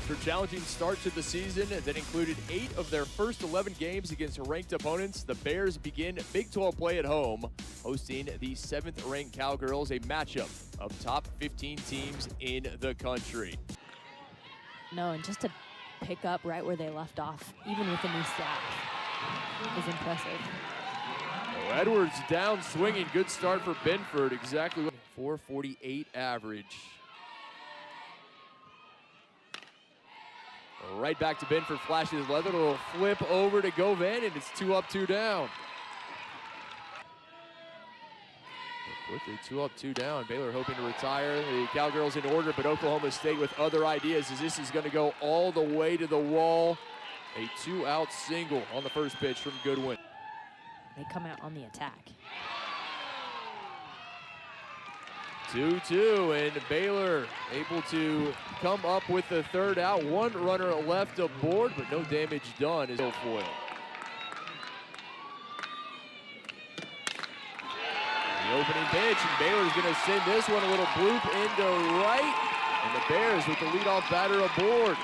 After a challenging start to the season that included 8 of their first 11 games against ranked opponents, the Bears begin Big 12 play at home, hosting the 7th-ranked Cowgirls, a matchup of top 15 teams in the country. No, and just to pick up right where they left off, even with the new staff, is impressive. So Edwards down swinging. Good start for Benford. Exactly what 448 average. Right back to Benford, flashes leather, a little flip over to Govan, and it's 2 up, 2 down. Quickly, 2 up, 2 down. Baylor hoping to retire. The Cowgirls in order, but Oklahoma State with other ideas as this is going to go all the way to the wall. A 2-out single on the first pitch from Goodwin. They come out on the attack. 2-2, and Baylor able to come up with the 3rd out. 1 runner left aboard, but no damage done is foil. The opening pitch, and Baylor's going to send this one a little bloop into right, and the Bears with the leadoff batter aboard.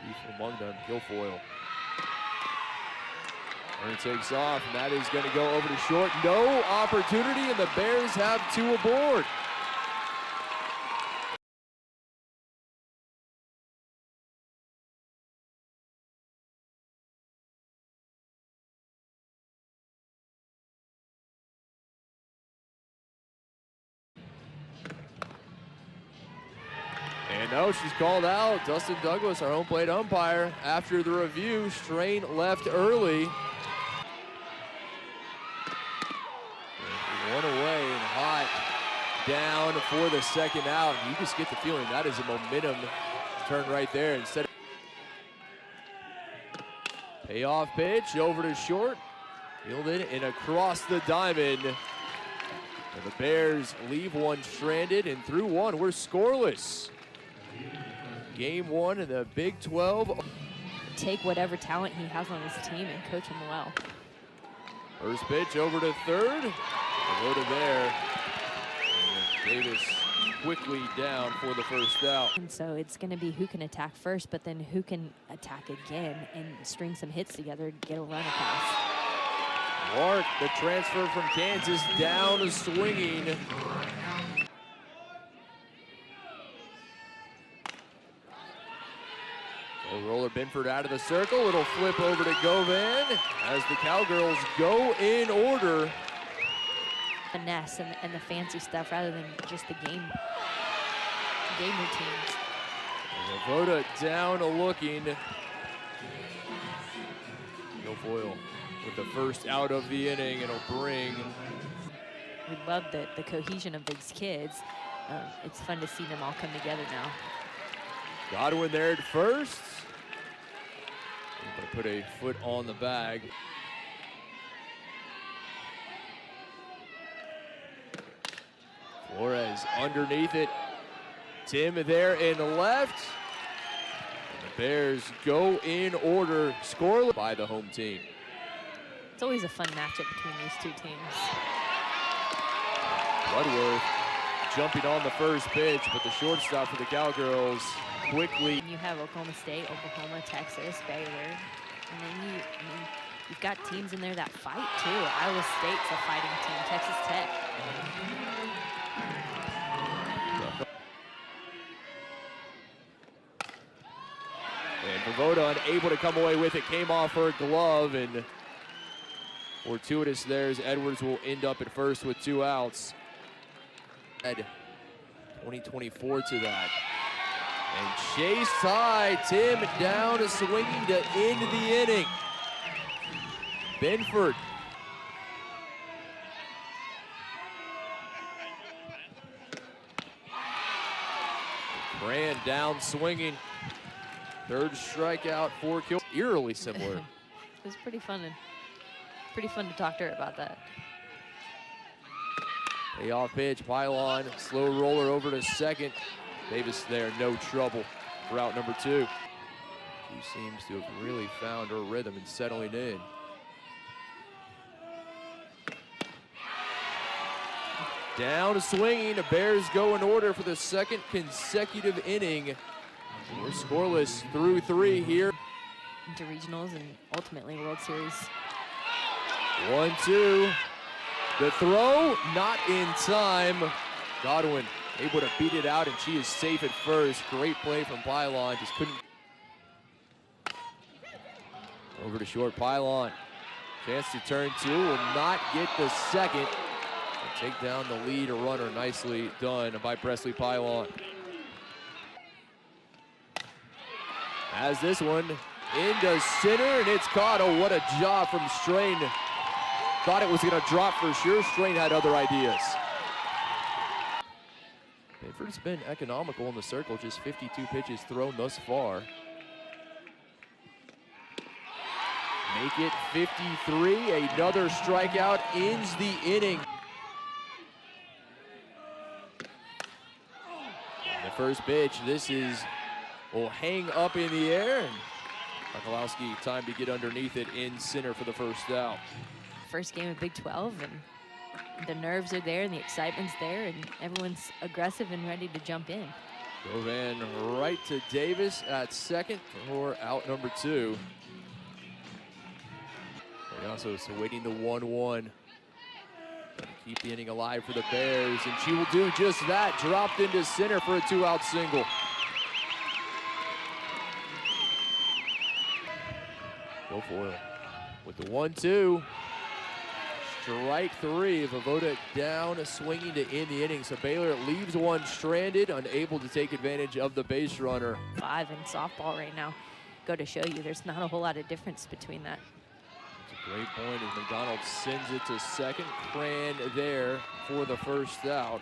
Chief among them, Guilfoyle. Runner takes off, and that is going to go over to short. No opportunity, and the Bears have 2 aboard. And no, she's called out. Dustin Douglas, our home plate umpire, after the review, strain left early. One away and hot down for the 2nd out. You just get the feeling that is a momentum turn right there. Instead of payoff pitch over to short, fielded and across the diamond. And the Bears leave one stranded, and through 1, we're scoreless. Game 1 in the Big 12. Take whatever talent he has on his team and coach him well. First pitch over to 3rd. Loaded there. And Davis quickly down for the 1st out. And so it's going to be who can attack first, but then who can attack again and string some hits together to get a run across. Mark, the transfer from Kansas, down swinging. Roller Benford out of the circle. Little flip over to Govan as the Cowgirls go in order. Finesse and the fancy stuff rather than just the game routines. Voda down looking. Guilfoyle with the 1st out of the inning. It'll bring. We love the cohesion of these kids. It's fun to see them all come together now. Godwin there at first. Able to put a foot on the bag. Flores underneath it. Tim there in left. And the Bears go in order, scoreless by the home team. It's always a fun matchup between these 2 teams. Bloodworth jumping on the first pitch, but the shortstop for the Cowgirls quickly. You have Oklahoma State, Oklahoma, Texas, Baylor, and then you've got teams in there that fight too. Iowa State's a fighting team, Texas Tech. And Voda unable to come away with it, came off her glove, and fortuitous there as Edwards will end up at first with 2 outs. Add 2024 to that. And chase high, Tim down swinging to end the inning. Benford. Brand down swinging. 3rd strikeout, 4 kills. Eerily similar. It was pretty fun to talk to her about that. Payoff pitch, pylon, slow roller over to 2nd. Davis there, no trouble for out number 2. She seems to have really found her rhythm and settling in. Down swinging, the Bears go in order for the 2nd consecutive inning. We're scoreless through 3 here. Into regionals and ultimately World Series. 1-2. The throw, not in time. Godwin able to beat it out, and she is safe at first. Great play from Pylon, just couldn't. Over to short Pylon. Chance to turn 2, will not get the second. Take down the lead runner, nicely done by Presley Pylon. Has this one into center, and it's caught. Oh, what a job from Strain. Thought it was gonna drop for sure. Strain had other ideas. Bedford's been economical in the circle, just 52 pitches thrown thus far. Make it 53, another strikeout ends the inning. The first pitch, this will hang up in the air, and Sokolowski time to get underneath it in center for the first out. First game of Big 12, and the nerves are there and the excitement's there, and everyone's aggressive and ready to jump in. Govan right to Davis at second for out number 2. They also awaiting the 1-1. Keep the inning alive for the Bears, and she will do just that. Dropped into center for a 2-out single. Go Foyle with the 1-2. Strike 3. Vovoda down, swinging to end the inning. So Baylor leaves one stranded, unable to take advantage of the base runner. 5 in softball right now. Go to show you, there's not a whole lot of difference between that. Great point as McDonald sends it to second. Cran there for the first out.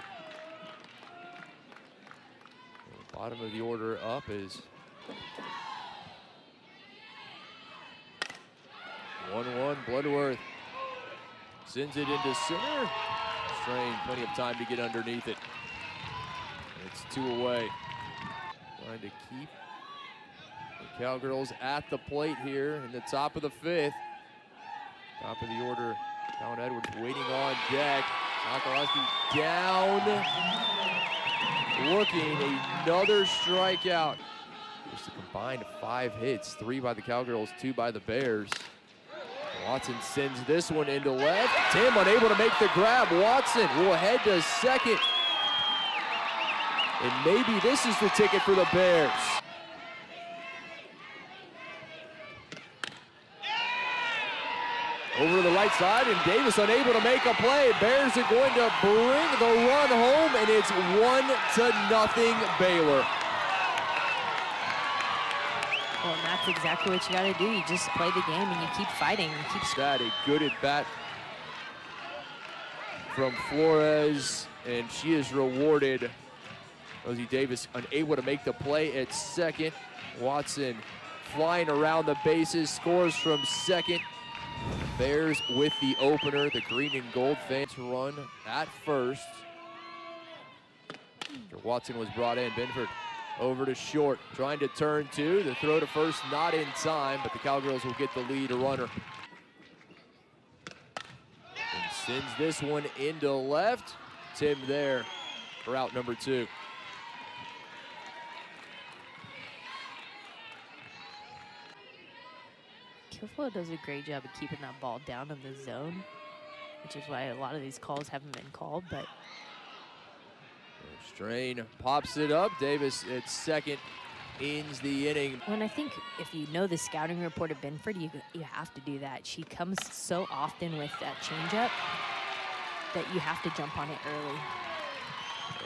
The bottom of the order up is 1-1 Bloodworth. Sends it into center. Strain, plenty of time to get underneath it. It's 2 away. Trying to keep the Cowgirls at the plate here in the top of the 5th. Top of the order, Colin Edwards waiting on deck. Sokolowski down, looking, another strikeout. Just a combined 5 hits, 3 by the Cowgirls, 2 by the Bears. Watson sends this one into left. Tim unable to make the grab. Watson will head to second. And maybe this is the ticket for the Bears. Over to the right side, and Davis unable to make a play. Bears are going to bring the run home, and it's 1-0 Baylor. Well, and that's exactly what you got to do. You just play the game and you keep fighting. You keep that a good at bat from Flores, and she is rewarded. Rosie Davis unable to make the play at second. Watson flying around the bases, scores from second. Bears with the opener. The green and gold fans run at first. After Watson was brought in, Benford over to short, trying to turn 2. The throw to first not in time, but the Cowgirls will get the lead runner. And sends this one into left. Tim there for out number 2. Kilfoyle does a great job of keeping that ball down in the zone, which is why a lot of these calls haven't been called, but Strain pops it up. Davis at second ends the inning. when I think if you know the scouting report of Benford, you have to do that. She comes so often with that changeup that you have to jump on it early.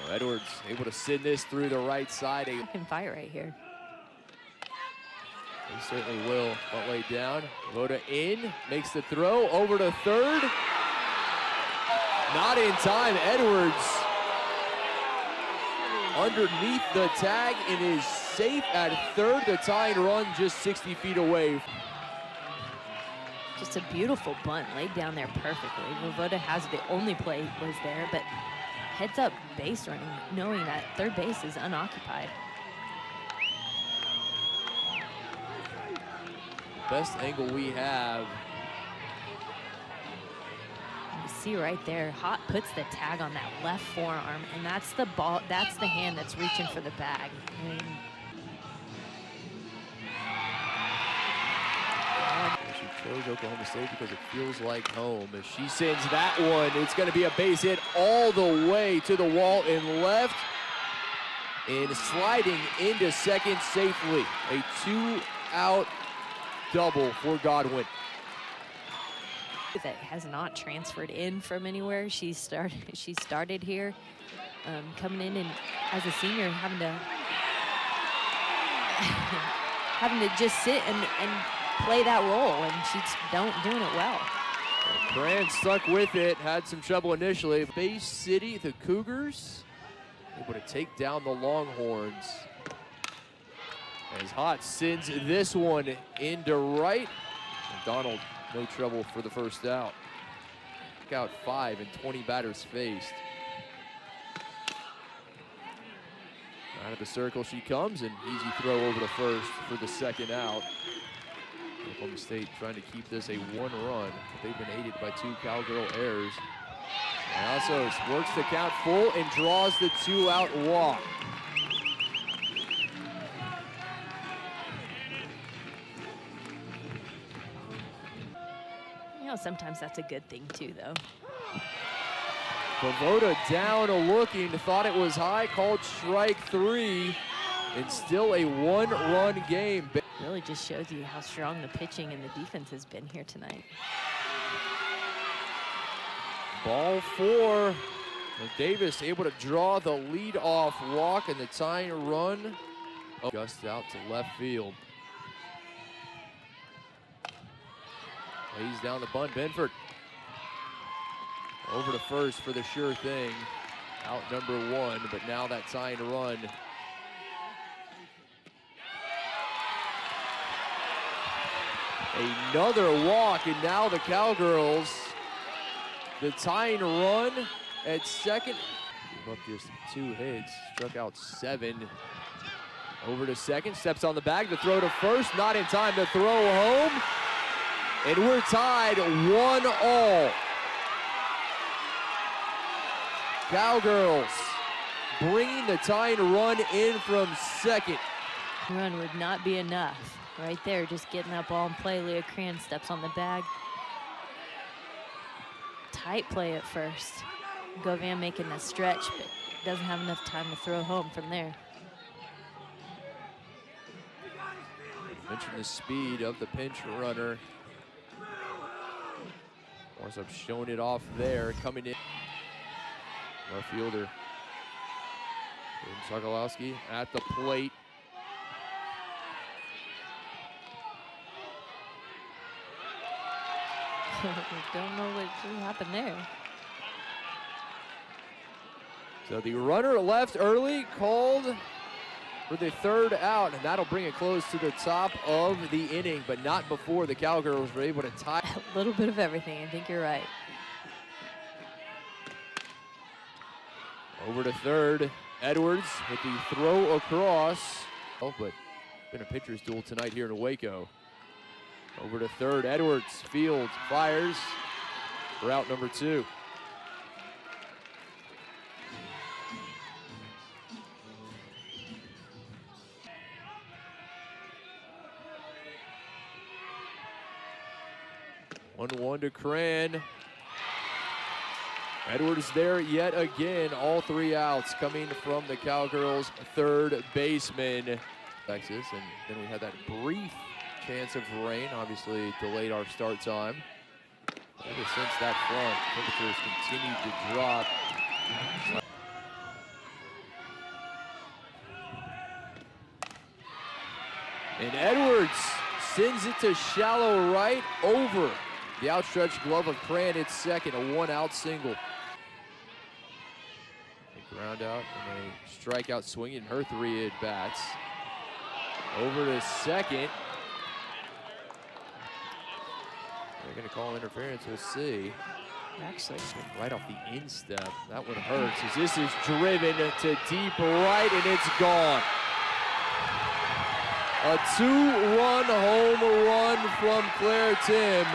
So Edwards able to send this through the right side. I can fight right here. He certainly will. But laid down. Voda in, makes the throw over to third. Not in time. Edwards underneath the tag and is safe at third. The tying run just 60 feet away. Just a beautiful bunt laid down there perfectly. Voda has the only play was there, but heads up base running, knowing that third base is unoccupied. Best angle we have. You see right there, Hott puts the tag on that left forearm, and that's the ball, that's the hand that's reaching for the bag. I mean, Goes Oklahoma State because it feels like home. As she sends that one, it's going to be a base hit all the way to the wall and left. And sliding into second safely. A 2-out double for Godwin. That has not transferred in from anywhere. She started here, coming in and as a senior having to just sit and play that role, and she's doing it well. Grant stuck with it, had some trouble initially. Bay City, the Cougars, able to take down the Longhorns. As Hot sends this one into right. McDonald, no trouble for the first out. Out 5 and 20 batters faced. Out of the circle she comes, and easy throw over to first for the second out. Oklahoma State trying to keep this a 1-run. They've been aided by 2 Cowgirl errors. And also works the count full and draws the 2-out walk. You know, sometimes that's a good thing too, though. Vovoda down looking, thought it was high, called strike 3, and still a 1-run game. Really just shows you how strong the pitching and the defense has been here tonight. Ball 4. Davis able to draw the lead-off walk and the tying run. Just out to left field. Lays down the bunt. Benford over to first for the sure thing. Out number 1, but now that tying run. Another walk, and now the Cowgirls, the tying run at second. Up just 2 hits, struck out 7. Over to second, steps on the bag, the throw to first, not in time to throw home. And we're tied 1-1. Cowgirls bringing the tying run in from second. Run would not be enough. Right there, just getting that ball in play. Leah Cran steps on the bag. Tight play at first. Govan making the stretch, but doesn't have enough time to throw home from there. Mentioned the speed of the pinch runner. Morsup showing it off there, coming in. Left fielder. Sokolowski at the plate. Don't know what happened there. So the runner left early, called for the 3rd out, and that'll bring it close to the top of the inning, but not before the Cowgirls were able to tie. A little bit of everything, I think you're right. Over to third, Edwards with the throw across. Oh, but been a pitcher's duel tonight here in Waco. Over to third, Edwards, fields, fires for out number 2. One to Cran. Edwards there yet again. All 3 outs coming from the Cowgirls' third baseman. Texas, and then we had that brief chance of rain, obviously delayed our start time. Ever since that front, temperatures continued to drop. And Edwards sends it to shallow right over the outstretched glove of Cran at second, a 1-out single. A ground out and a strikeout swing in her 3 at-bats. Over to second. They're going to call interference, we'll see. Actually, right off the instep. That one hurts as this is driven to deep right, and it's gone. A 2-run home run from Claire Tim.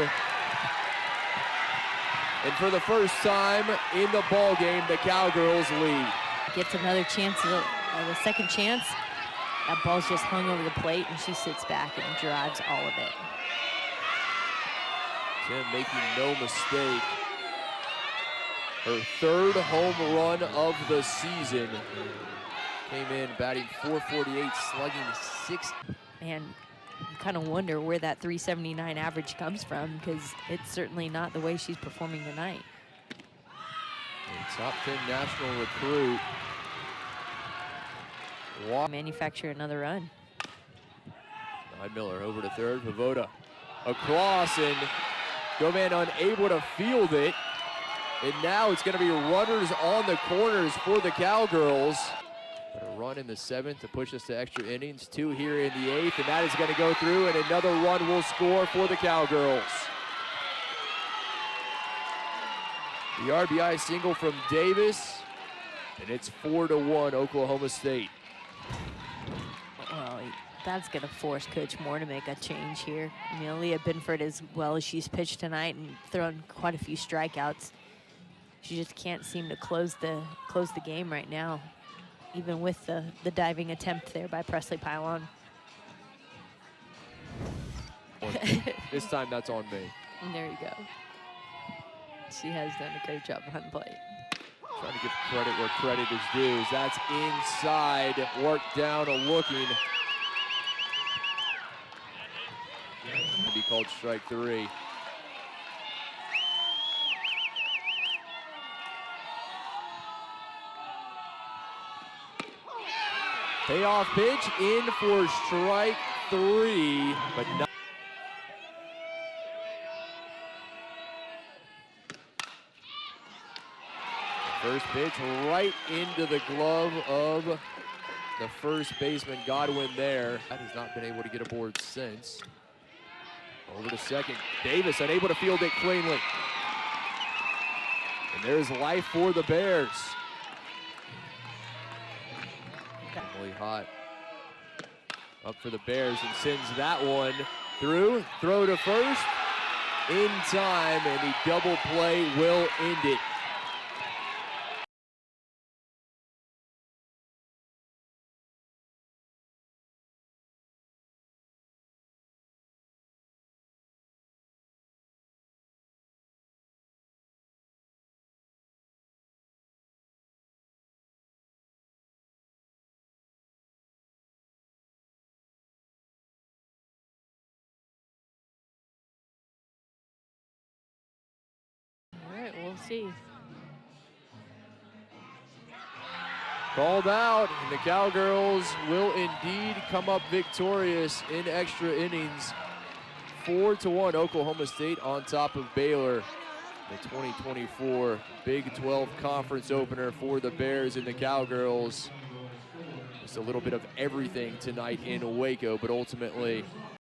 And for the first time in the ball game, the Cowgirls lead. Gets another chance, the second chance. That ball's just hung over the plate, and she sits back and drives all of it. Sim making no mistake. Her third home run of the season. Came in batting .448, slugging .6. And you kind of wonder where that .379 average comes from, because it's certainly not the way she's performing tonight. A top 10 national recruit. Manufacture another run. Miller over to third. Vovoda across, and Goman unable to field it. And now it's going to be runners on the corners for the Cowgirls. But a run in the 7th to push us to extra innings. 2 here in the 8th, and that is going to go through, and another run will score for the Cowgirls. The RBI single from Davis, and it's 4-1 Oklahoma State. Well, that's going to force Coach Moore to make a change here. I mean, Aaliyah Binford, as well as she's pitched tonight and thrown quite a few strikeouts, she just can't seem to close the game right now, even with the diving attempt there by Presley Pylon. This time that's on me. And there you go. She has done a great job on plate. Trying to give credit where credit is due. That's inside, worked down a looking. To be called strike 3. Payoff pitch in for strike 3, but not. First pitch right into the glove of the first baseman, Godwin there. That has not been able to get aboard since. Over to second. Davis unable to field it cleanly. And there's life for the Bears. Really hot. Up for the Bears and sends that one through. Throw to first. In time, and the double play will end it. We'll see. Called out, and the Cowgirls will indeed come up victorious in extra innings. 4-1 Oklahoma State on top of Baylor. The 2024 Big 12 Conference opener for the Bears and the Cowgirls. Just a little bit of everything tonight in Waco, but ultimately